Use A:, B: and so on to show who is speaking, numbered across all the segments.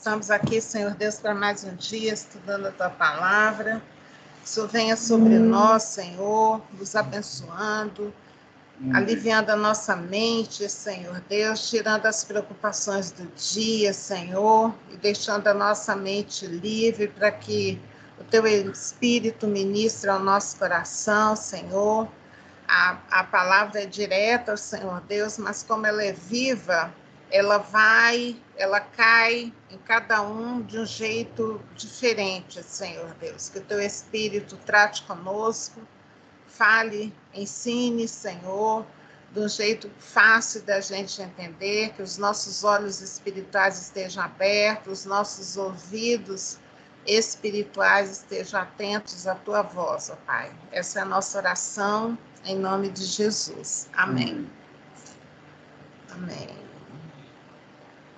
A: estamos aqui, Senhor Deus, para mais um dia, estudando a Tua Palavra. Que o Senhor venha sobre nós, Senhor, nos abençoando, aliviando a nossa mente, Senhor Deus, tirando as preocupações do dia, Senhor, e deixando a nossa mente livre para que o Teu Espírito ministre ao nosso coração, Senhor. A palavra é direta, Senhor Deus, mas como ela é viva, ela cai em cada um de um jeito diferente, Senhor Deus. Que o Teu Espírito trate conosco, fale, ensine, Senhor, de um jeito fácil da gente entender, que os nossos olhos espirituais estejam abertos, os nossos ouvidos espirituais estejam atentos à Tua voz, ó Pai. Essa é a nossa oração, em nome de Jesus. Amém. Amém.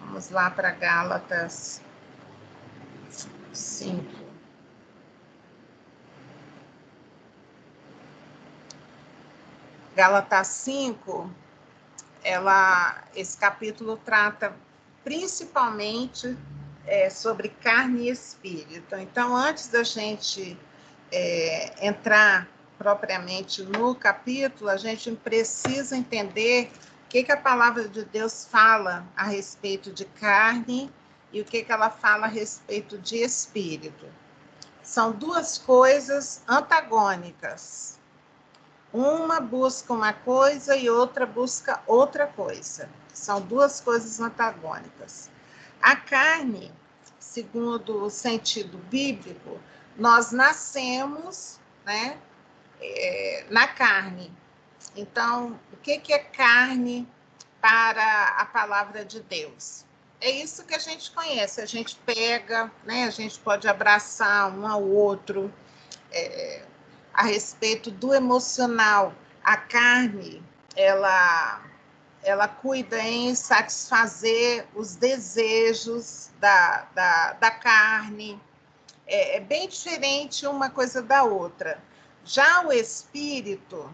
A: Vamos lá para Gálatas 5. Gálatas 5, esse capítulo trata principalmente sobre carne e espírito. Então, antes da gente entrar propriamente no capítulo, a gente precisa entender o que a palavra de Deus fala a respeito de carne e o que ela fala a respeito de espírito. São duas coisas antagônicas. Uma busca uma coisa e outra busca outra coisa. São duas coisas antagônicas. A carne, segundo o sentido bíblico, nós nascemos, né, na carne. Então, o que é carne para a palavra de Deus? É isso que a gente conhece, a gente pega, né, a gente pode abraçar um ao outro, a respeito do emocional. A carne, ela cuida em satisfazer os desejos da carne. É bem diferente uma coisa da outra. Já o espírito,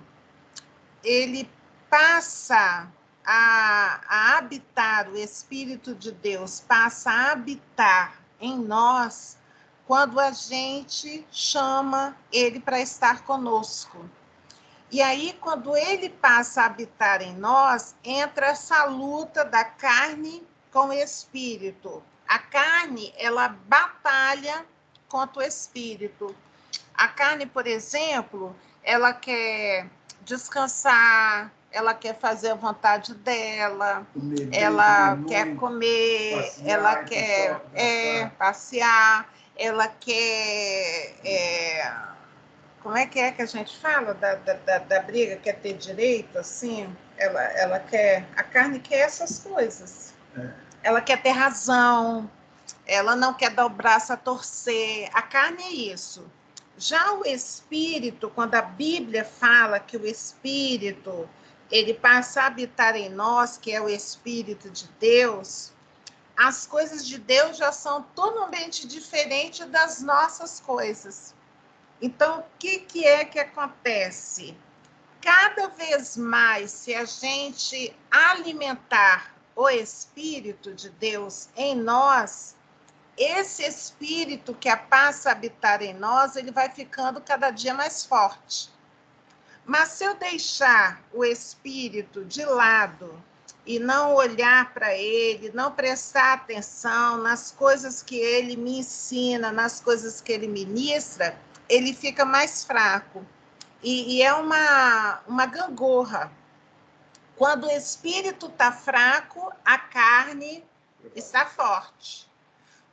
A: ele passa a habitar, o Espírito de Deus passa a habitar em nós quando a gente chama ele para estar conosco. E aí, quando ele passa a habitar em nós, entra essa luta da carne com o espírito. A carne, ela batalha contra o espírito. A carne, por exemplo, ela quer descansar, ela quer fazer a vontade dela, ela quer comer, passear, ela quer passear, ela quer... como é que a gente fala da briga? Quer ter direito, assim? Ela quer... A carne quer essas coisas. Ela quer ter razão, ela não quer dar o braço a torcer. A carne é isso. Já o espírito, quando a Bíblia fala que o espírito, ele passa a habitar em nós, que é o Espírito de Deus, as coisas de Deus já são totalmente diferentes das nossas coisas. Então, o que é que acontece? Cada vez mais, se a gente alimentar o Espírito de Deus em nós, esse Espírito que passa a habitar em nós, ele vai ficando cada dia mais forte. Mas se eu deixar o Espírito de lado e não olhar para ele, não prestar atenção nas coisas que ele me ensina, nas coisas que ele ministra, ele fica mais fraco. E é uma gangorra. Quando o Espírito está fraco, a carne está forte.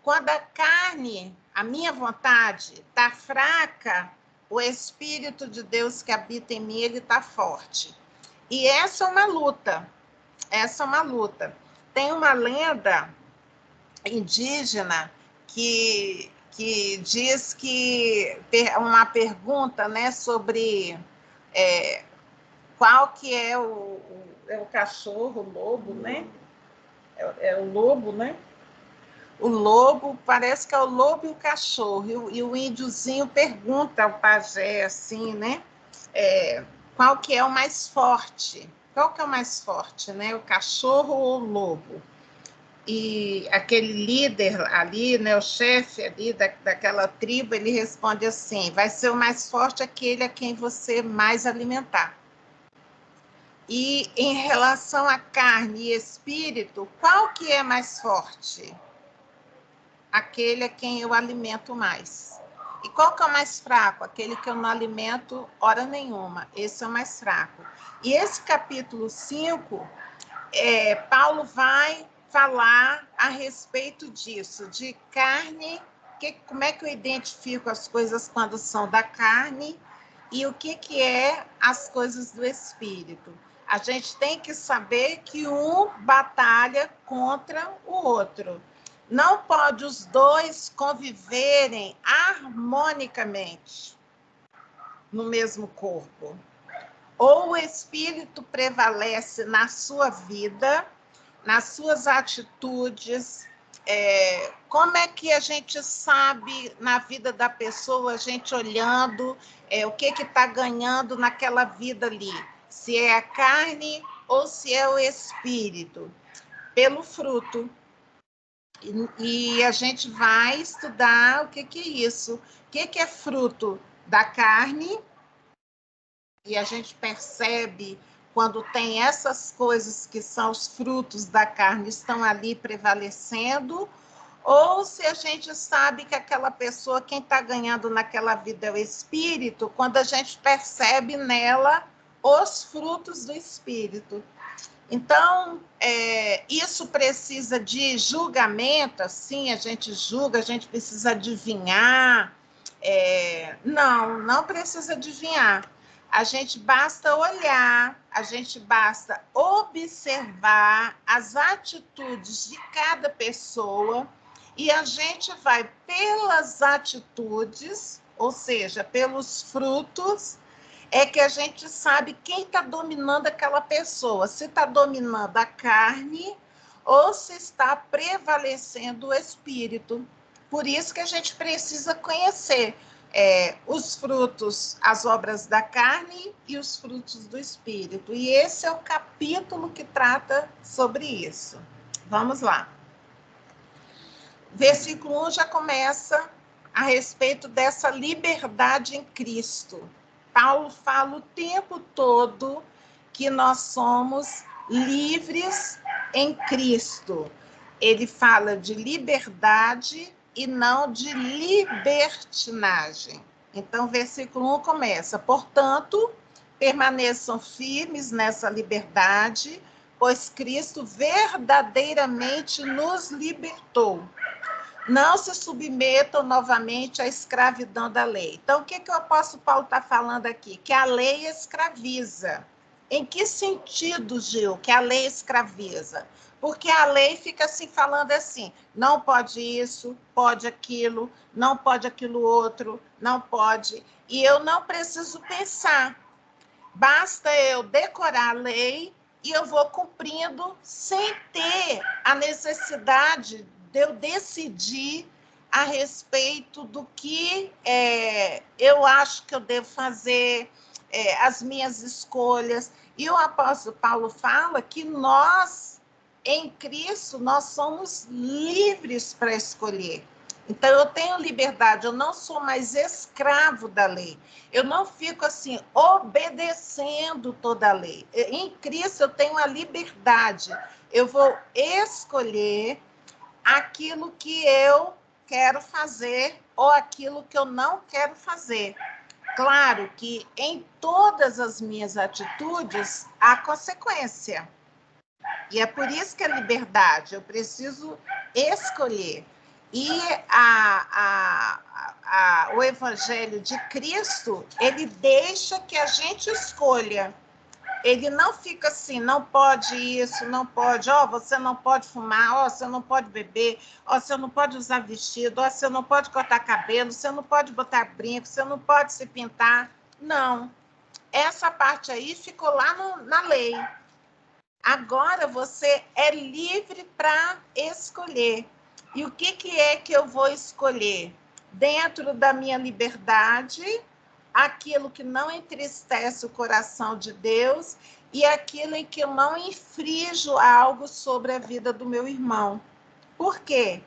A: Quando a carne, a minha vontade, está fraca, o Espírito de Deus que habita em mim, ele está forte. E essa é uma luta. Tem uma lenda indígena que diz que uma pergunta, né, sobre qual que é o cachorro, o lobo, né? É o lobo, né? O lobo, parece que é o lobo e o cachorro, e o índiozinho pergunta ao pajé, assim, né? Qual que é o mais forte? Qual que é o mais forte, né? O cachorro ou o lobo? E aquele líder ali, né, o chefe ali daquela tribo, ele responde assim: vai ser o mais forte aquele a quem você mais alimentar. E em relação à carne e espírito, qual que é mais forte? Aquele a quem eu alimento mais. E qual que é o mais fraco? Aquele que eu não alimento hora nenhuma. Esse é o mais fraco. E esse capítulo 5, Paulo vai falar a respeito disso, de carne, como é que eu identifico as coisas quando são da carne e o que é as coisas do espírito. A gente tem que saber que um batalha contra o outro. Não pode os dois conviverem harmonicamente no mesmo corpo. Ou o espírito prevalece na sua vida, nas suas atitudes. Como é que a gente sabe na vida da pessoa, a gente olhando o que está ganhando naquela vida ali? Se é a carne ou se é o espírito? Pelo fruto. E a gente vai estudar o que é isso. O que é fruto da carne? E a gente percebe quando tem essas coisas que são os frutos da carne estão ali prevalecendo, ou se a gente sabe que aquela pessoa, quem está ganhando naquela vida é o espírito, quando a gente percebe nela os frutos do espírito. Então, isso precisa de julgamento, assim, a gente julga, a gente precisa adivinhar. Não precisa adivinhar. A gente basta olhar, a gente basta observar as atitudes de cada pessoa e a gente vai pelas atitudes, ou seja, pelos frutos, é que a gente sabe quem está dominando aquela pessoa, se está dominando a carne ou se está prevalecendo o espírito. Por isso que a gente precisa conhecer os frutos, as obras da carne e os frutos do espírito. E esse é o capítulo que trata sobre isso. Vamos lá. Versículo 1 já começa a respeito dessa liberdade em Cristo. Paulo fala o tempo todo que nós somos livres em Cristo. Ele fala de liberdade e não de libertinagem. Então, versículo 1 começa: portanto, permaneçam firmes nessa liberdade, pois Cristo verdadeiramente nos libertou. Não se submetam novamente à escravidão da lei. Então, o que o apóstolo Paulo está falando aqui? Que a lei escraviza. Em que sentido, Gil, que a lei escraviza? Porque a lei fica assim, falando assim, não pode isso, pode aquilo, não pode aquilo outro, não pode. E eu não preciso pensar. Basta eu decorar a lei e eu vou cumprindo sem ter a necessidade de eu decidir a respeito do que eu acho que eu devo fazer, as minhas escolhas. E o apóstolo Paulo fala que nós, em Cristo, nós somos livres para escolher. Então, eu tenho liberdade, eu não sou mais escravo da lei. Eu não fico assim, obedecendo toda a lei. Em Cristo, eu tenho a liberdade. Eu vou escolher aquilo que eu quero fazer ou aquilo que eu não quero fazer. Claro que em todas as minhas atitudes há consequência. E é por isso que é liberdade. Eu preciso escolher. E o Evangelho de Cristo, ele deixa que a gente escolha. Ele não fica assim, não pode isso, não pode, você não pode fumar, você não pode beber, você não pode usar vestido, você não pode cortar cabelo, você não pode botar brinco, você não pode se pintar. Não. Essa parte aí ficou lá na lei. Agora você é livre para escolher. E o que é que eu vou escolher? Dentro da minha liberdade, aquilo que não entristece o coração de Deus e aquilo em que eu não infrinjo algo sobre a vida do meu irmão. Por quê?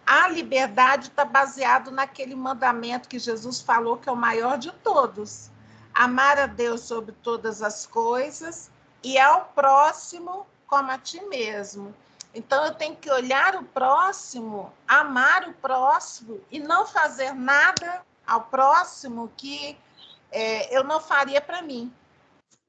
A: A liberdade está baseada naquele mandamento que Jesus falou que é o maior de todos. Amar a Deus sobre todas as coisas e ao próximo como a ti mesmo. Então, eu tenho que olhar o próximo, amar o próximo e não fazer nada ao próximo que eu não faria para mim.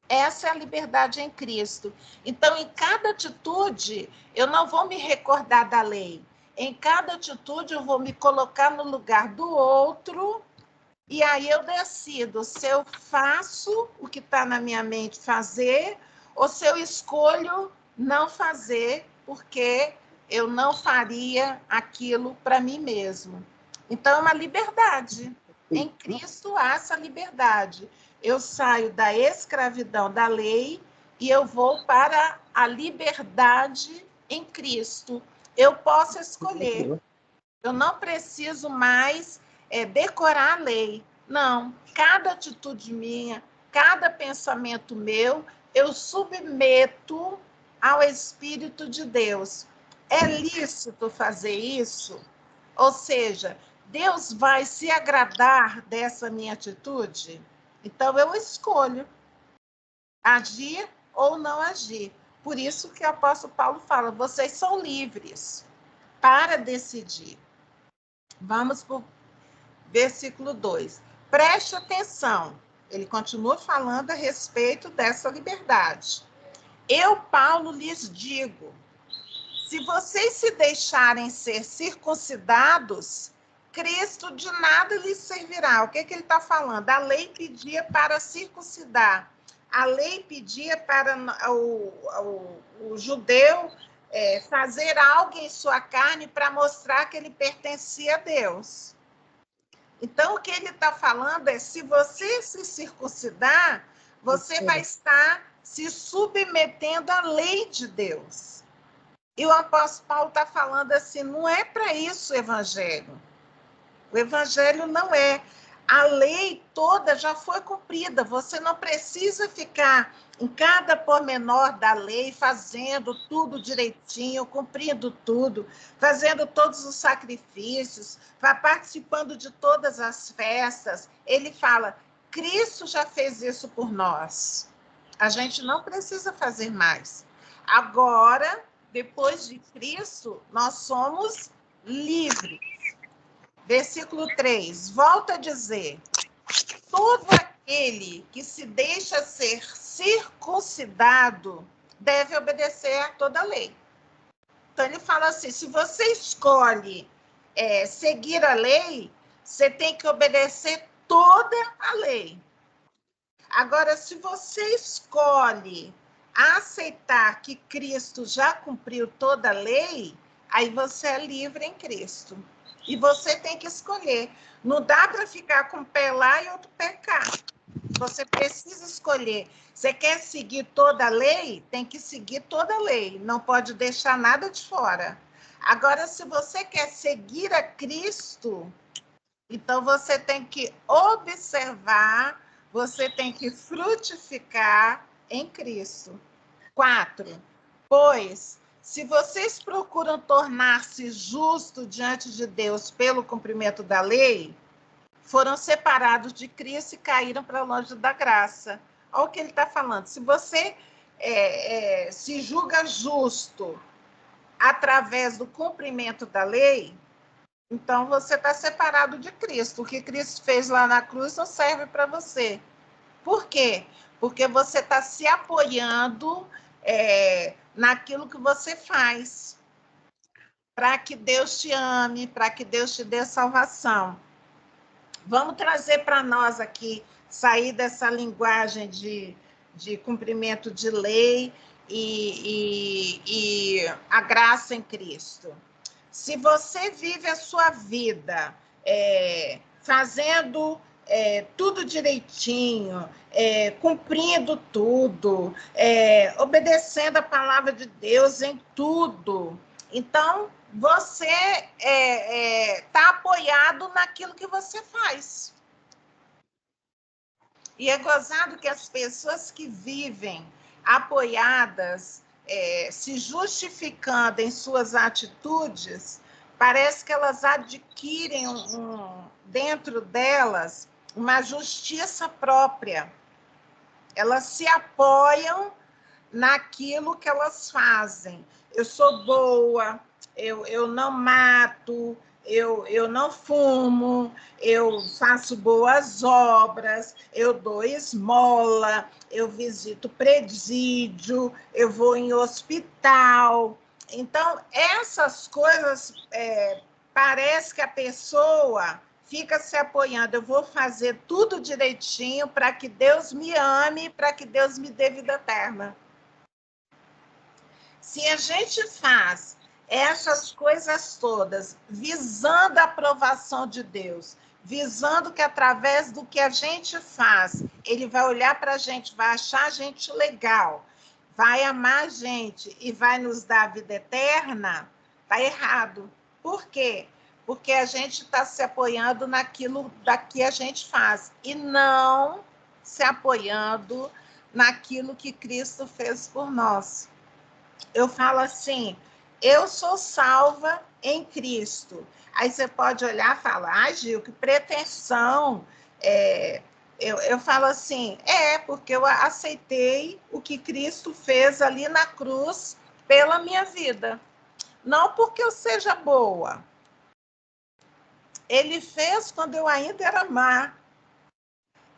A: Essa é a liberdade em Cristo. Então, em cada atitude, eu não vou me recordar da lei. Em cada atitude, eu vou me colocar no lugar do outro, e aí eu decido se eu faço o que está na minha mente fazer, ou se eu escolho não fazer, porque eu não faria aquilo para mim mesmo. Então, é uma liberdade. Em Cristo há essa liberdade. Eu saio da escravidão da lei e eu vou para a liberdade em Cristo. Eu posso escolher. Eu não preciso mais decorar a lei. Não. Cada atitude minha, cada pensamento meu, eu submeto ao Espírito de Deus. É lícito fazer isso? Ou seja, Deus vai se agradar dessa minha atitude? Então, eu escolho agir ou não agir. Por isso que o apóstolo Paulo fala, vocês são livres para decidir. Vamos para o versículo 2. Preste atenção. Ele continua falando a respeito dessa liberdade. Eu, Paulo, lhes digo, se vocês se deixarem ser circuncidados, Cristo de nada lhes servirá. O que ele está falando? A lei pedia para circuncidar. A lei pedia para o judeu fazer algo em sua carne para mostrar que ele pertencia a Deus. Então, o que ele está falando é, se você se circuncidar, você vai estar se submetendo à lei de Deus. E o apóstolo Paulo está falando assim, não é para isso o evangelho. O evangelho não é. A lei toda já foi cumprida. Você não precisa ficar em cada pormenor da lei, fazendo tudo direitinho, cumprindo tudo, fazendo todos os sacrifícios, participando de todas as festas. Ele fala, Cristo já fez isso por nós. A gente não precisa fazer mais. Agora, depois de Cristo, nós somos livres. Versículo 3, volta a dizer, todo aquele que se deixa ser circuncidado deve obedecer a toda a lei. Então, ele fala assim, se você escolhe seguir a lei, você tem que obedecer toda a lei. Agora, se você escolhe aceitar que Cristo já cumpriu toda a lei, aí você é livre em Cristo. E você tem que escolher. Não dá para ficar com um pé lá e outro pé cá. Você precisa escolher. Você quer seguir toda a lei? Tem que seguir toda a lei. Não pode deixar nada de fora. Agora, se você quer seguir a Cristo, então você tem que observar, você tem que frutificar em Cristo. 4. Pois, se vocês procuram tornar-se justos diante de Deus pelo cumprimento da lei, foram separados de Cristo e caíram para longe da graça. Olha o que ele está falando. Se você se julga justo através do cumprimento da lei, então você está separado de Cristo. O que Cristo fez lá na cruz não serve para você. Por quê? Porque você está se apoiando naquilo que você faz, para que Deus te ame, para que Deus te dê salvação. Vamos trazer para nós aqui, sair dessa linguagem de cumprimento de lei e a graça em Cristo. Se você vive a sua vida fazendo tudo direitinho, cumprindo tudo, obedecendo a palavra de Deus em tudo, então você está apoiado naquilo que você faz. E é gozado que as pessoas que vivem apoiadas se justificando em suas atitudes, parece que elas adquirem dentro delas uma justiça própria. Elas se apoiam naquilo que elas fazem. Eu sou boa, eu não mato, eu não fumo, eu faço boas obras, eu dou esmola, eu visito presídio, eu vou em hospital. Então, essas coisas, parece que a pessoa fica se apoiando. Eu vou fazer tudo direitinho para que Deus me ame, para que Deus me dê vida eterna. Se a gente faz essas coisas todas visando a aprovação de Deus, visando que através do que a gente faz, ele vai olhar para a gente, vai achar a gente legal, vai amar a gente e vai nos dar a vida eterna, está errado. Por quê? Porque a gente está se apoiando naquilo que a gente faz e não se apoiando naquilo que Cristo fez por nós. Eu falo assim, eu sou salva em Cristo. Aí você pode olhar e falar, Gil, que pretensão. Eu falo assim, porque eu aceitei o que Cristo fez ali na cruz pela minha vida. Não porque eu seja boa. Ele fez quando eu ainda era má.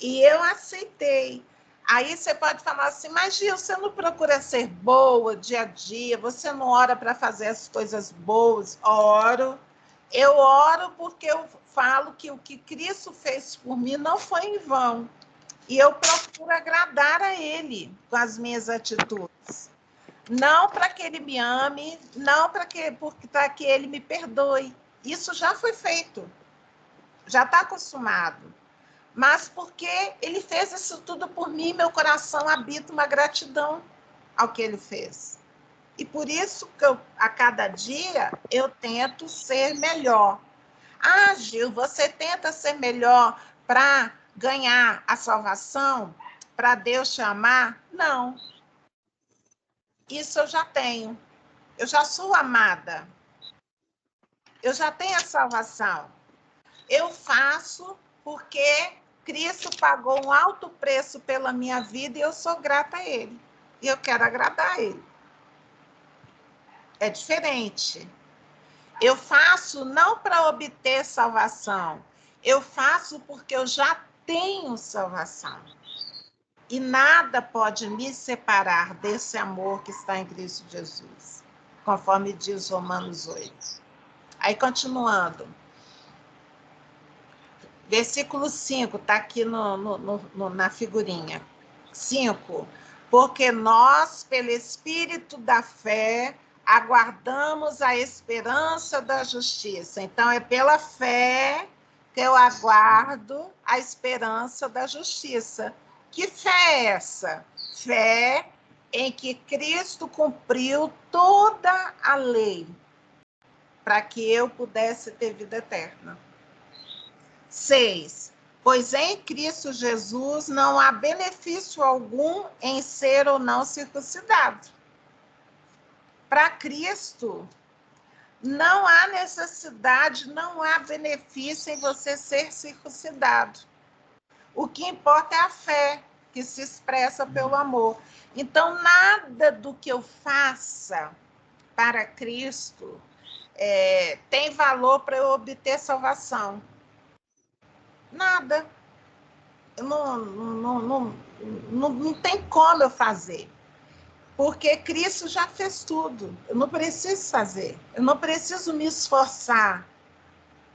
A: E eu aceitei. Aí você pode falar assim, mas Gil, você não procura ser boa dia a dia, você não ora para fazer as coisas boas? Oro. Eu oro porque eu falo que o que Cristo fez por mim não foi em vão. E eu procuro agradar a Ele com as minhas atitudes. Não para que Ele me ame, não para que Ele me perdoe. Isso já foi feito. Já está acostumado. Mas porque ele fez isso tudo por mim, meu coração habita uma gratidão ao que ele fez. E por isso que a cada dia eu tento ser melhor. Ah, Gil, você tenta ser melhor para ganhar a salvação? Para Deus te amar? Não. Isso eu já tenho. Eu já sou amada. Eu já tenho a salvação. Eu faço porque Cristo pagou um alto preço pela minha vida e eu sou grata a Ele. E eu quero agradar a Ele. É diferente. Eu faço não para obter salvação. Eu faço porque eu já tenho salvação. E nada pode me separar desse amor que está em Cristo Jesus. Conforme diz Romanos 8. Aí, continuando. Versículo 5, está aqui na figurinha. 5. Porque nós, pelo Espírito da fé, aguardamos a esperança da justiça. Então, é pela fé que eu aguardo a esperança da justiça. Que fé é essa? Fé em que Cristo cumpriu toda a lei para que eu pudesse ter vida eterna. 6. Pois em Cristo Jesus não há benefício algum em ser ou não circuncidado. Para Cristo, não há necessidade, não há benefício em você ser circuncidado. O que importa é a fé, que se expressa pelo amor. Então, nada do que eu faça para Cristo tem valor para eu obter salvação. Nada. Não tem como eu fazer. Porque Cristo já fez tudo. Eu não preciso fazer. Eu não preciso me esforçar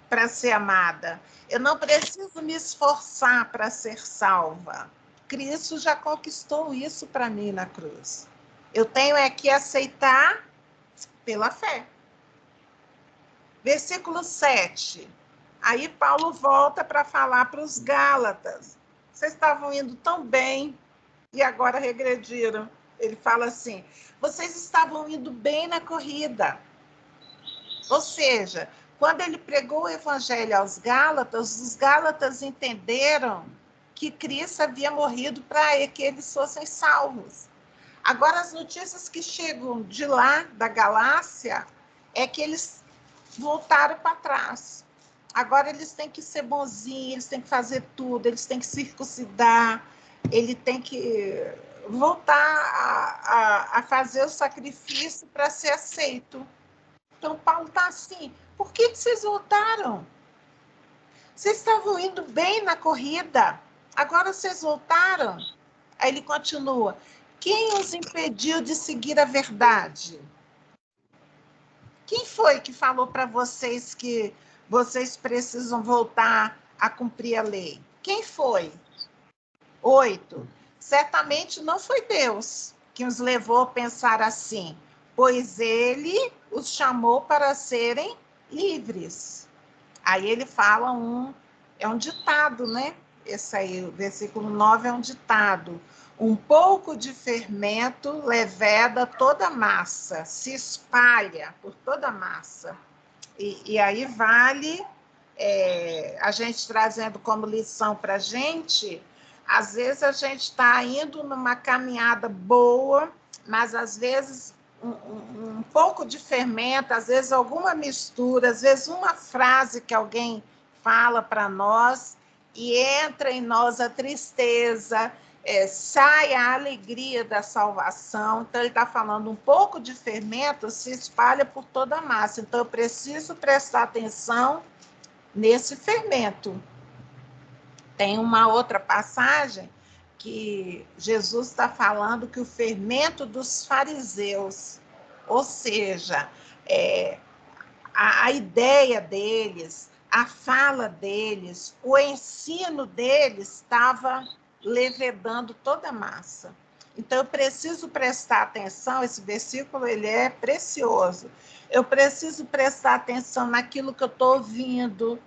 A: para ser amada. Eu não preciso me esforçar para ser salva. Cristo já conquistou isso para mim na cruz. Eu tenho que aceitar pela fé. Versículo 7. Aí Paulo volta para falar para os Gálatas. Vocês estavam indo tão bem e agora regrediram. Ele fala assim, vocês estavam indo bem na corrida. Ou seja, quando ele pregou o evangelho aos Gálatas, os Gálatas entenderam que Cristo havia morrido para que eles fossem salvos. Agora, as notícias que chegam de lá, da galáxia, é que eles voltaram para trás. Agora eles têm que ser bonzinhos, eles têm que fazer tudo, eles têm que circuncidar, ele tem que voltar a fazer o sacrifício para ser aceito. Então, Paulo está assim, por que vocês voltaram? Vocês estavam indo bem na corrida, agora vocês voltaram? Aí ele continua, quem os impediu de seguir a verdade? Quem foi que falou para vocês que vocês precisam voltar a cumprir a lei? Quem foi? 8. Certamente não foi Deus que os levou a pensar assim, pois ele os chamou para serem livres. Aí ele fala é um ditado, né? Esse aí, o versículo 9 é um ditado. Um pouco de fermento leveda toda a massa, se espalha por toda a massa. E aí vale a gente trazendo como lição para a gente, às vezes a gente está indo numa caminhada boa, mas às vezes um pouco de fermento, às vezes alguma mistura, às vezes uma frase que alguém fala para nós e entra em nós a tristeza, sai a alegria da salvação. Então, ele está falando um pouco de fermento se espalha por toda a massa. Então, eu preciso prestar atenção nesse fermento. Tem uma outra passagem que Jesus está falando que o fermento dos fariseus, ou seja, a ideia deles, a fala deles, o ensino deles estava levedando toda a massa. Então, eu preciso prestar atenção, esse versículo ele é precioso, eu preciso prestar atenção naquilo que eu estou ouvindo,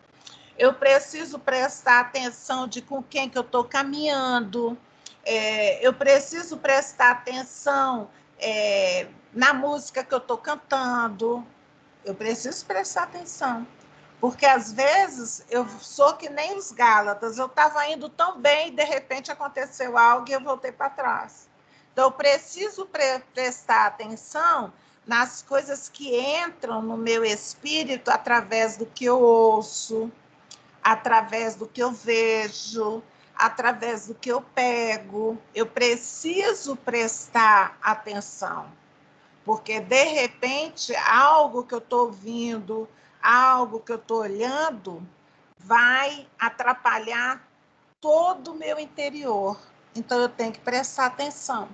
A: eu preciso prestar atenção de com quem que eu estou caminhando, eu preciso prestar atenção na música que eu estou cantando, eu preciso prestar atenção, porque às vezes eu sou que nem os Gálatas, eu estava indo tão bem e de repente aconteceu algo e eu voltei para trás. Então, eu preciso prestar atenção nas coisas que entram no meu espírito através do que eu ouço, através do que eu vejo, através do que eu pego. Eu preciso prestar atenção, porque, de repente, algo que eu estou ouvindo, algo que eu estou olhando, vai atrapalhar todo o meu interior. Então, eu tenho que prestar atenção.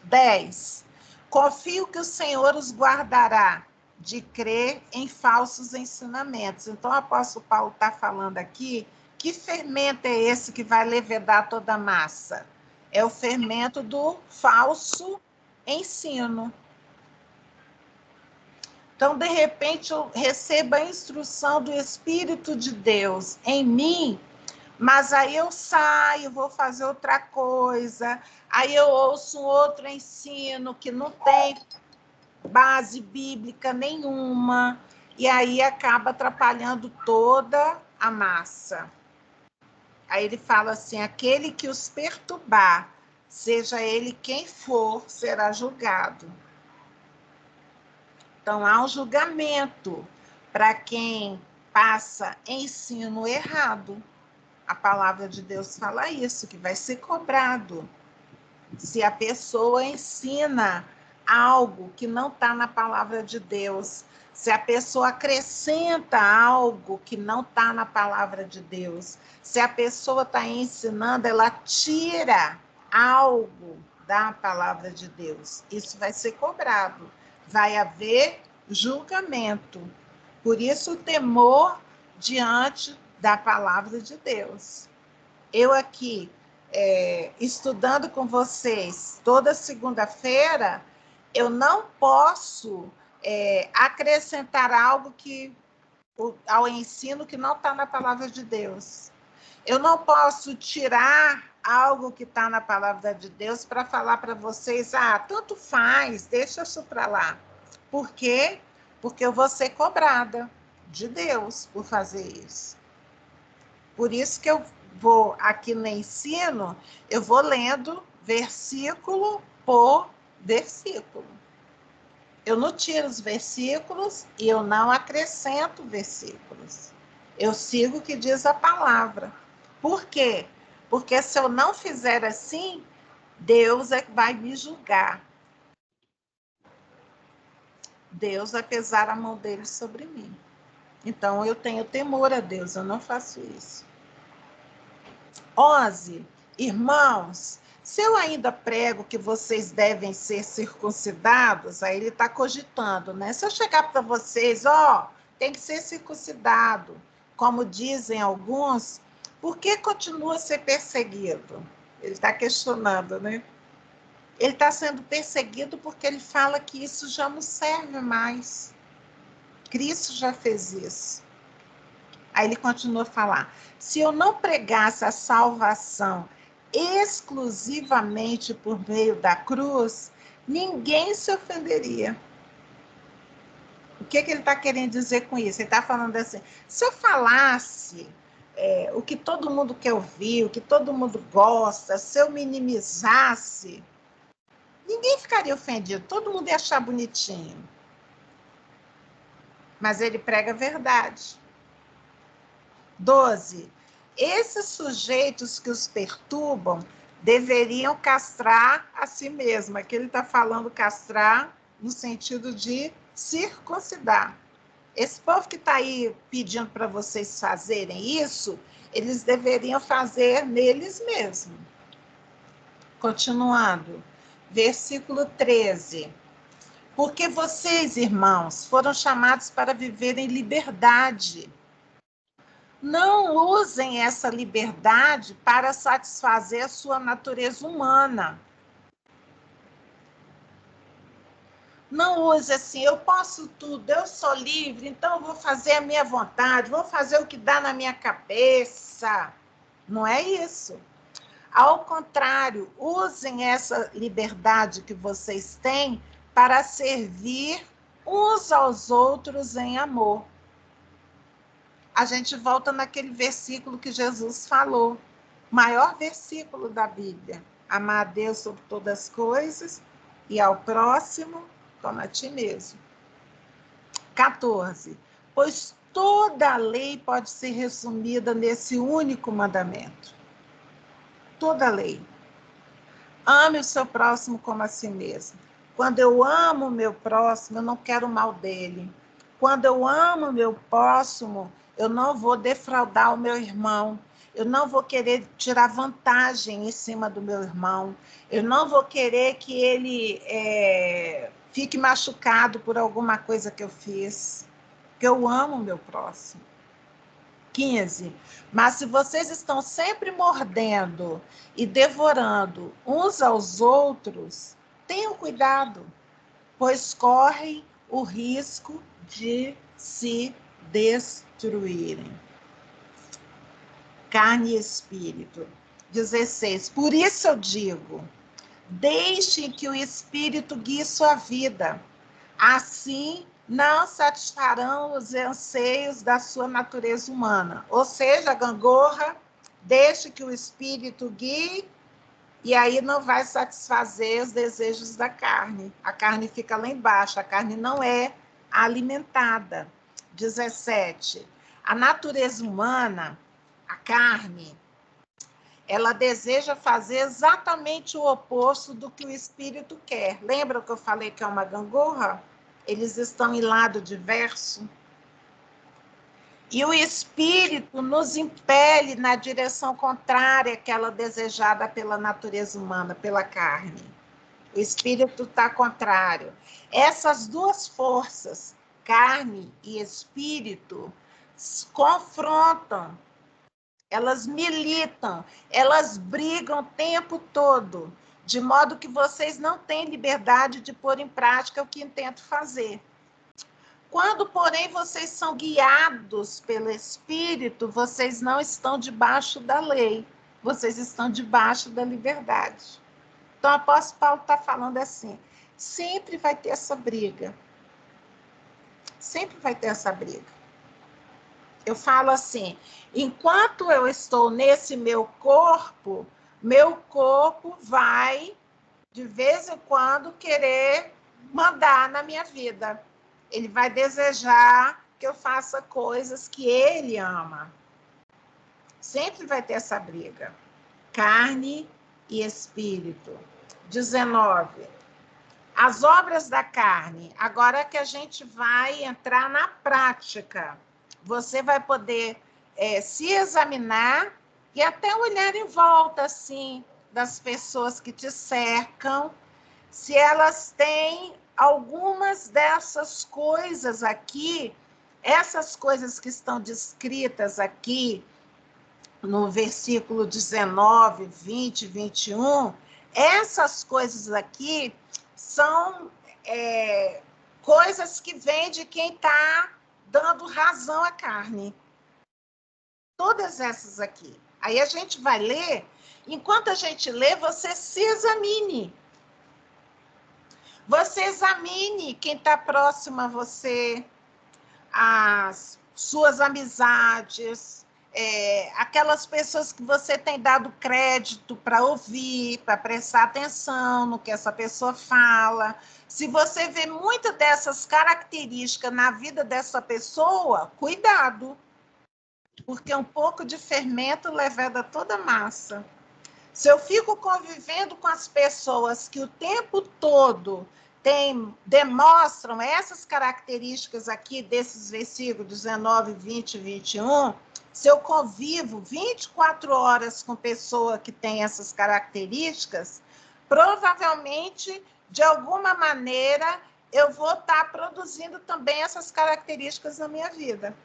A: 10. Confio que o Senhor os guardará de crer em falsos ensinamentos. Então, o apóstolo Paulo está falando aqui, que fermento é esse que vai levedar toda a massa? É o fermento do falso ensino. Então, de repente, eu recebo a instrução do Espírito de Deus em mim, mas aí eu saio, vou fazer outra coisa, aí eu ouço um outro ensino que não tem base bíblica nenhuma, e aí acaba atrapalhando toda a massa. Aí ele fala assim, aquele que os perturbar, seja ele quem for, será julgado. Então, há um julgamento para quem passa ensino errado. A palavra de Deus fala isso, que vai ser cobrado. Se a pessoa ensina algo que não está na palavra de Deus, se a pessoa acrescenta algo que não está na palavra de Deus, se a pessoa está ensinando, ela tira algo da palavra de Deus, isso vai ser cobrado. Vai haver julgamento. Por isso, o temor diante da palavra de Deus. Eu aqui, estudando com vocês toda segunda-feira, eu não posso acrescentar algo ao ensino que não está na palavra de Deus. Eu não posso tirar algo que está na palavra de Deus para falar para vocês, tanto faz, deixa isso para lá. Por quê? Porque eu vou ser cobrada de Deus por fazer isso. Por isso que eu vou, aqui no ensino, eu vou lendo versículo por versículo. Eu não tiro os versículos e eu não acrescento versículos. Eu sigo o que diz a palavra. Por quê? Porque se eu não fizer assim, Deus é que vai me julgar. Deus vai pesar a mão dele sobre mim. Então, eu tenho temor a Deus, eu não faço isso. 11. Irmãos, se eu ainda prego que vocês devem ser circuncidados, aí ele está cogitando, né? Se eu chegar para vocês, tem que ser circuncidado, como dizem alguns, por que continua a ser perseguido? Ele está questionando, né? Ele está sendo perseguido porque ele fala que isso já não serve mais. Cristo já fez isso. Aí ele continua a falar, se eu não pregasse a salvação exclusivamente por meio da cruz, ninguém se ofenderia. O que ele está querendo dizer com isso? Ele está falando assim, se eu falasse o que todo mundo quer ouvir, o que todo mundo gosta, se eu minimizasse, ninguém ficaria ofendido, todo mundo ia achar bonitinho. Mas ele prega a verdade. 12. Esses sujeitos que os perturbam deveriam castrar a si mesmos. Aqui ele está falando castrar no sentido de circuncidar. Esse povo que está aí pedindo para vocês fazerem isso, eles deveriam fazer neles mesmos. Continuando, versículo 13. Porque vocês, irmãos, foram chamados para viver em liberdade. Não usem essa liberdade para satisfazer a sua natureza humana. Não use assim, eu posso tudo, eu sou livre, então eu vou fazer a minha vontade, vou fazer o que dá na minha cabeça. Não é isso. Ao contrário, usem essa liberdade que vocês têm para servir uns aos outros em amor. A gente volta naquele versículo que Jesus falou, maior versículo da Bíblia. Amar a Deus sobre todas as coisas e ao próximo como a ti mesmo. 14. Pois toda a lei pode ser resumida nesse único mandamento. Toda a lei. Ame o seu próximo como a si mesmo. Quando eu amo o meu próximo, eu não quero o mal dele. Quando eu amo o meu próximo, eu não vou defraudar o meu irmão. Eu não vou querer tirar vantagem em cima do meu irmão. Eu não vou querer que ele fique machucado por alguma coisa que eu fiz. Porque eu amo o meu próximo. 15. Mas se vocês estão sempre mordendo e devorando uns aos outros, tenham cuidado, pois correm o risco de se destruírem. Carne e espírito. 16. Por isso eu digo, deixem que o espírito guie sua vida. Assim, não satisfarão os anseios da sua natureza humana. Ou seja, a gangorra, deixe que o espírito guie, e aí não vai satisfazer os desejos da carne. A carne fica lá embaixo, a carne não é alimentada. 17. A natureza humana, a carne, ela deseja fazer exatamente o oposto do que o espírito quer. Lembra que eu falei que é uma gangorra? Eles estão em lado diverso. E o espírito nos impele na direção contrária àquela desejada pela natureza humana, pela carne. O espírito está contrário. Essas duas forças, carne e espírito, se confrontam. Elas militam, elas brigam o tempo todo, de modo que vocês não têm liberdade de pôr em prática o que intentam fazer. Quando, porém, vocês são guiados pelo Espírito, vocês não estão debaixo da lei, vocês estão debaixo da liberdade. Então, o apóstolo Paulo está falando assim, sempre vai ter essa briga. Sempre vai ter essa briga. Eu falo assim, enquanto eu estou nesse meu corpo vai de vez em quando, querer mandar na minha vida. Ele vai desejar que eu faça coisas que ele ama. Sempre vai ter essa briga. Carne e espírito. 19. As obras da carne. Agora é que a gente vai entrar na prática. Você vai poder se examinar e até olhar em volta, assim, das pessoas que te cercam, se elas têm algumas dessas coisas aqui, essas coisas que estão descritas aqui no versículo 19, 20, 21, essas coisas aqui são coisas que vêm de quem está dando razão à carne. Todas essas aqui. Aí a gente vai ler, enquanto a gente lê, você se examine. Você examine quem está próximo a você, as suas amizades, aquelas pessoas que você tem dado crédito para ouvir, para prestar atenção no que essa pessoa fala. Se você vê muitas dessas características na vida dessa pessoa, cuidado, porque um pouco de fermento leveda toda a massa. Se eu fico convivendo com as pessoas que o tempo todo demonstram essas características aqui desses versículos 19, 20 e 21, se eu convivo 24 horas com pessoa que tem essas características, provavelmente, de alguma maneira, eu vou estar produzindo também essas características na minha vida.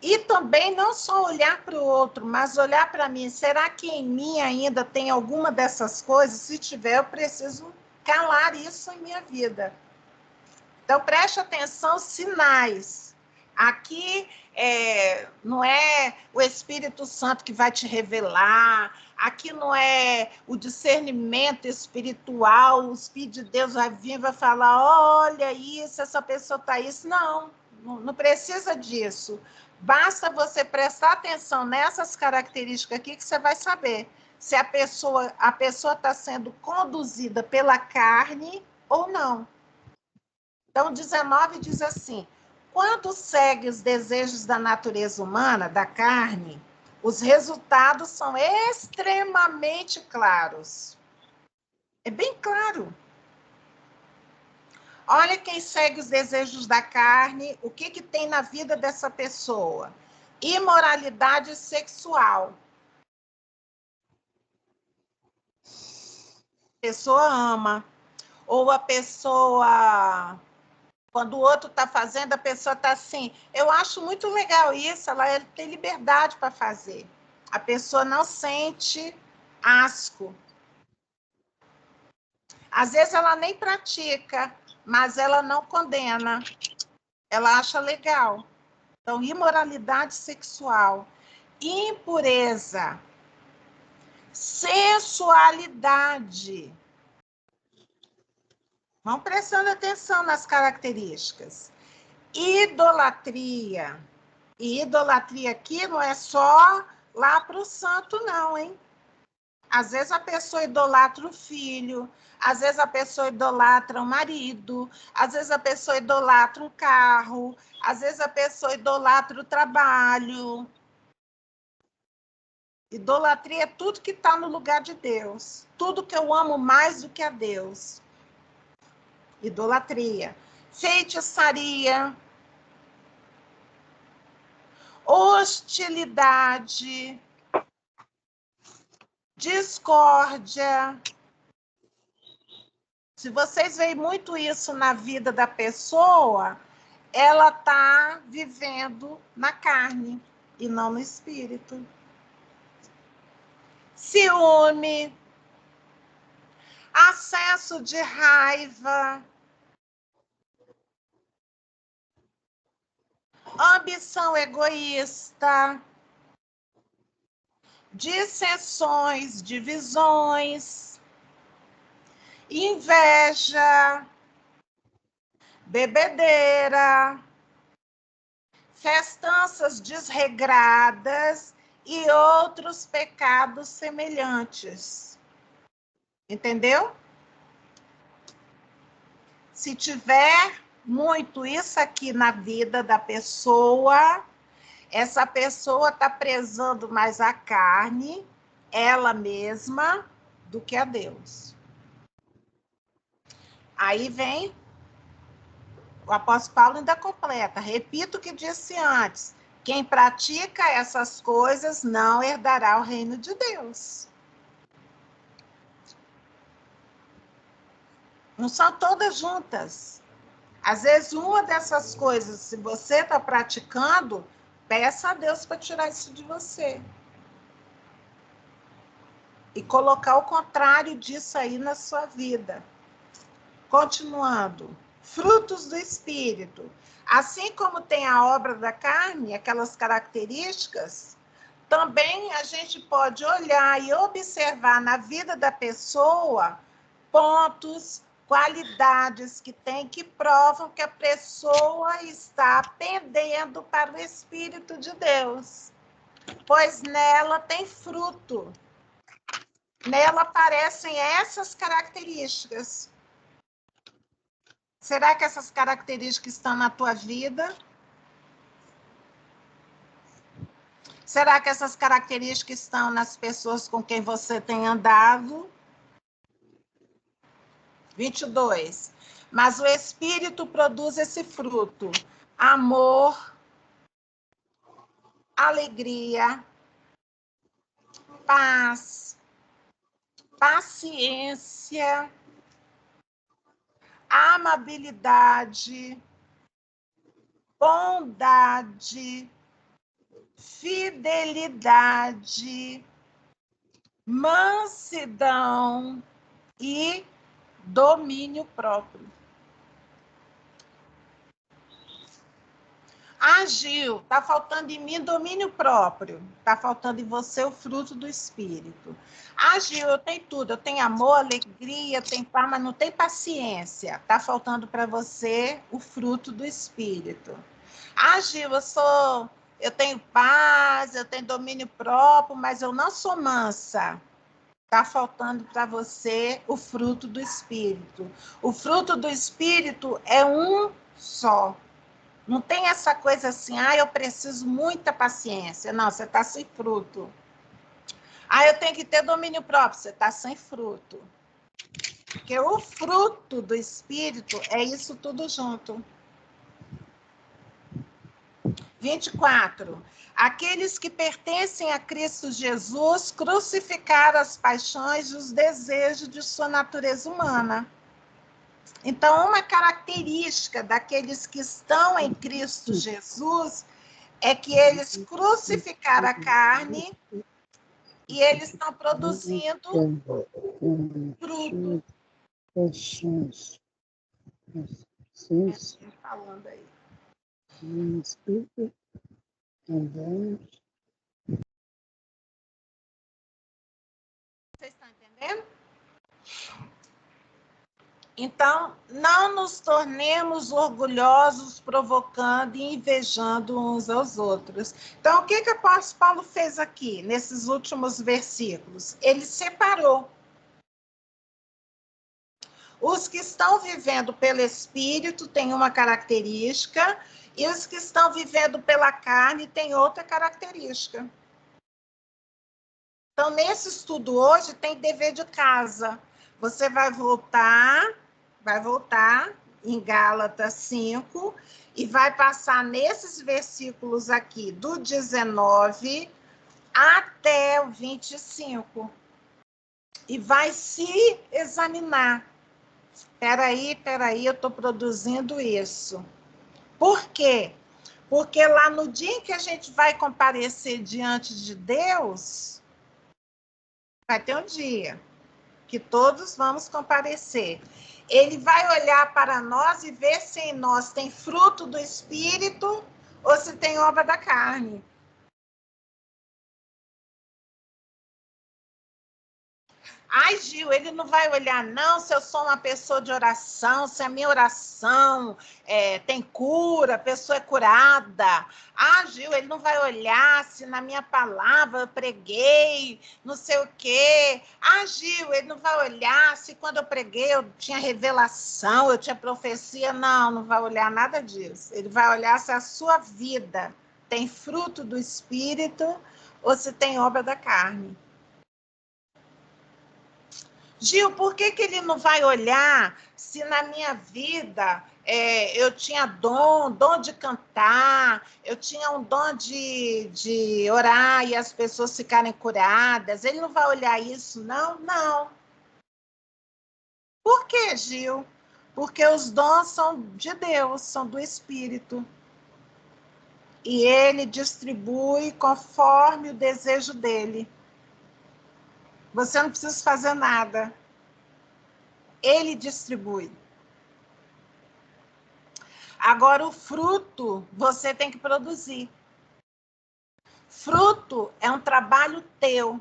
A: E também não só olhar para o outro, mas olhar para mim. Será que em mim ainda tem alguma dessas coisas? Se tiver, eu preciso calar isso em minha vida. Então, preste atenção, sinais. Aqui não é o Espírito Santo que vai te revelar, aqui não é o discernimento espiritual, o Espírito de Deus vai vir e vai falar, olha isso, essa pessoa está isso. Não precisa disso. Basta você prestar atenção nessas características aqui que você vai saber se a pessoa está sendo conduzida pela carne ou não. Então, 19 diz assim, quando segue os desejos da natureza humana, da carne, os resultados são extremamente claros. É bem claro. Olha quem segue os desejos da carne, o que tem na vida dessa pessoa? Imoralidade sexual. A pessoa ama. Ou a pessoa, quando o outro está fazendo, a pessoa está assim, eu acho muito legal isso, ela tem liberdade para fazer. A pessoa não sente asco. Às vezes ela nem pratica, mas ela não condena. Ela acha legal. Então, imoralidade sexual, impureza, sensualidade. Vão prestando atenção nas características. Idolatria. E idolatria aqui não é só lá para o santo, não, hein? Às vezes a pessoa idolatra o filho, às vezes a pessoa idolatra o marido, às vezes a pessoa idolatra um carro, às vezes a pessoa idolatra o trabalho. Idolatria é tudo que está no lugar de Deus. Tudo que eu amo mais do que a Deus. Idolatria. Feitiçaria. Hostilidade. Discórdia. Se vocês veem muito isso na vida da pessoa, ela está vivendo na carne e não no espírito. Ciúme, acesso de raiva, ambição egoísta, dissensões, divisões, inveja, bebedeira, festanças desregradas e outros pecados semelhantes. Entendeu? Se tiver muito isso aqui na vida da pessoa, essa pessoa está prezando mais a carne, ela mesma, do que a Deus. Aí vem o apóstolo Paulo ainda completa. Repito o que disse antes. Quem pratica essas coisas não herdará o reino de Deus. Não são todas juntas. Às vezes, uma dessas coisas, se você está praticando, peça a Deus para tirar isso de você. E colocar o contrário disso aí na sua vida. Continuando. Frutos do Espírito. Assim como tem a obra da carne, aquelas características, também a gente pode olhar e observar na vida da pessoa pontos, qualidades que tem que provam que a pessoa está pendendo para o Espírito de Deus, pois nela tem fruto. Nela aparecem essas características. Será que essas características estão na tua vida? Será que essas características estão nas pessoas com quem você tem andado? 22. Mas o Espírito produz esse fruto: amor, alegria, paz, paciência, amabilidade, bondade, fidelidade, mansidão e domínio próprio. Gil, está faltando em mim domínio próprio, está faltando em você o fruto do Espírito. Gil, eu tenho tudo, eu tenho amor, alegria, tenho paz, mas não tenho paciência. Está faltando para você o fruto do Espírito. Gil, eu tenho paz, eu tenho domínio próprio, mas eu não sou mansa. Está faltando para você o fruto do Espírito. O fruto do Espírito é um só. Não tem essa coisa assim, eu preciso muita paciência. Não, você está sem fruto. Eu tenho que ter domínio próprio. Você está sem fruto. Porque o fruto do Espírito é isso tudo junto. 24. Aqueles que pertencem a Cristo Jesus crucificaram as paixões e os desejos de sua natureza humana. Então, uma característica daqueles que estão em Cristo Jesus é que eles crucificaram a carne e eles estão produzindo fruto. Falando aí. Vocês estão entendendo? Então, não nos tornemos orgulhosos, provocando e invejando uns aos outros. Então, o que o apóstolo Paulo fez aqui, nesses últimos versículos? Ele separou. Os que estão vivendo pelo Espírito têm uma característica, e os que estão vivendo pela carne têm outra característica. Então, nesse estudo hoje, tem dever de casa. Você vai voltar em Gálatas 5 e vai passar nesses versículos aqui, do 19 até o 25. E vai se examinar. Peraí, eu estou produzindo isso. Por quê? Porque lá no dia em que a gente vai comparecer diante de Deus, vai ter um dia que todos vamos comparecer. Ele vai olhar para nós e ver se em nós tem fruto do Espírito ou se tem obra da carne. Ai, Gil, ele não vai olhar, não, se eu sou uma pessoa de oração, se a minha oração tem cura, a pessoa é curada. Ah, Gil, ele não vai olhar se na minha palavra eu preguei, não sei o quê. Ah, Gil, ele não vai olhar se quando eu preguei eu tinha revelação, eu tinha profecia. Não, não vai olhar nada disso. Ele vai olhar se a sua vida tem fruto do Espírito ou se tem obra da carne. Gil, por que ele não vai olhar se na minha vida eu tinha dom de cantar, eu tinha um dom de orar e as pessoas ficarem curadas? Ele não vai olhar isso, não? Não. Por quê, Gil? Porque os dons são de Deus, são do Espírito. E ele distribui conforme o desejo dele. Você não precisa fazer nada. Ele distribui. Agora, o fruto você tem que produzir. Fruto é um trabalho teu.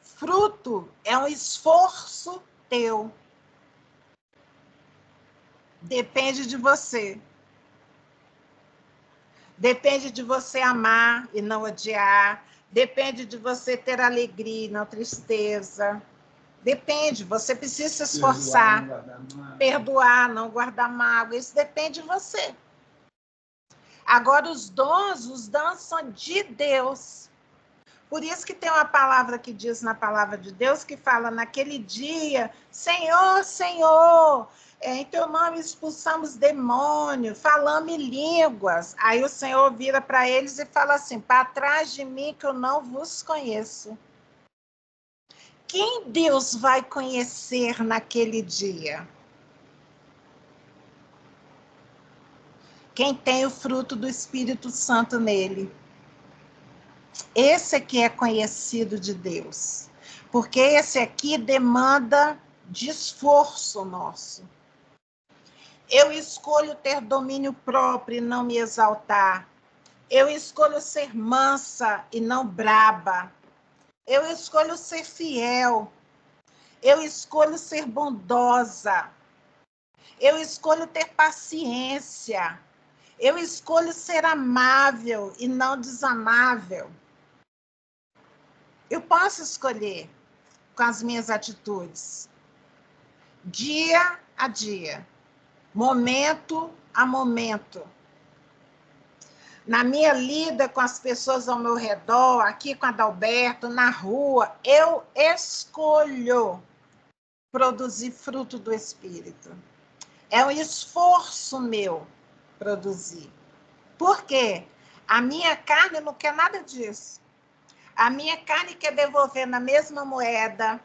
A: Fruto é um esforço teu. Depende de você. Depende de você amar e não odiar. Depende de você ter alegria e não tristeza. Depende, você precisa se esforçar. Perdoar, não guardar mágoa. Isso depende de você. Agora, os dons são de Deus. Por isso que tem uma palavra que diz na palavra de Deus, que fala naquele dia, Senhor, Senhor, em teu nome expulsamos demônio, falamos em línguas. Aí o Senhor vira para eles e fala assim, para trás de mim que eu não vos conheço. Quem Deus vai conhecer naquele dia? Quem tem o fruto do Espírito Santo nele. Esse aqui é conhecido de Deus, porque esse aqui demanda de esforço nosso. Eu escolho ter domínio próprio e não me exaltar. Eu escolho ser mansa e não braba. Eu escolho ser fiel. Eu escolho ser bondosa. Eu escolho ter paciência. Eu escolho ser amável e não desamável. Eu posso escolher com as minhas atitudes, dia a dia, momento a momento. Na minha lida com as pessoas ao meu redor, aqui com a Adalberto, na rua, eu escolho produzir fruto do Espírito. É um esforço meu produzir. Por quê? A minha carne não quer nada disso. A minha carne quer devolver na mesma moeda.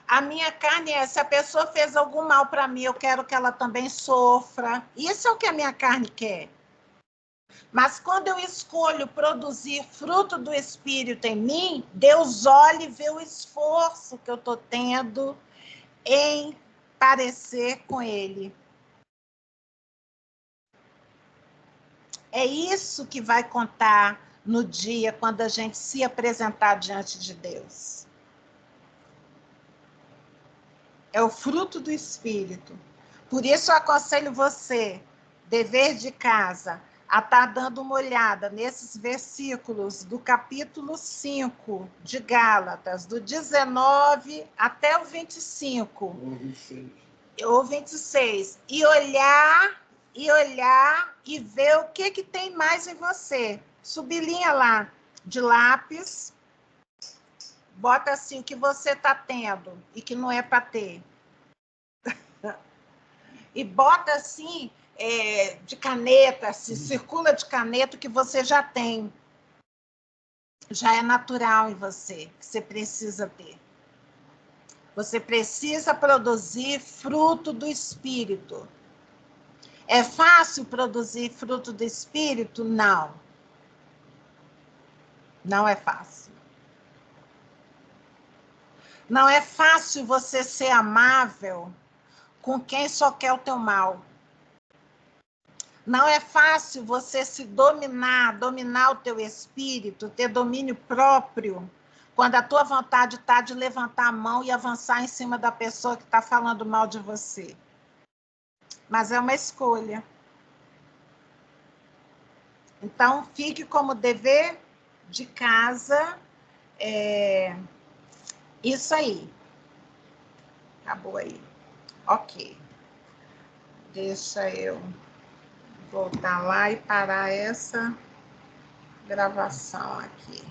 A: A minha carne é, se a pessoa fez algum mal para mim, eu quero que ela também sofra. Isso é o que a minha carne quer. Mas quando eu escolho produzir fruto do Espírito em mim, Deus olha e vê o esforço que eu estou tendo em parecer com Ele. É isso que vai contar no dia quando a gente se apresentar diante de Deus. É o fruto do Espírito. Por isso eu aconselho você, dever de casa, a estar dando uma olhada nesses versículos do capítulo 5 de Gálatas, do 19 até o 25. Ou 26. E olhar e ver o que tem mais em você. Sublinha lá de lápis, bota assim o que você está tendo e que não é para ter. E bota assim, de caneta, se circula de caneta o que você já tem. Já é natural em você, que você precisa ter. Você precisa produzir fruto do Espírito. É fácil produzir fruto do Espírito? Não. Não é fácil. Não é fácil você ser amável com quem só quer o teu mal. Não é fácil você se dominar o teu espírito, ter domínio próprio, quando a tua vontade está de levantar a mão e avançar em cima da pessoa que está falando mal de você. Mas é uma escolha. Então, fique como dever de casa. Isso aí. Acabou aí. Ok. Deixa eu voltar lá e parar essa gravação aqui.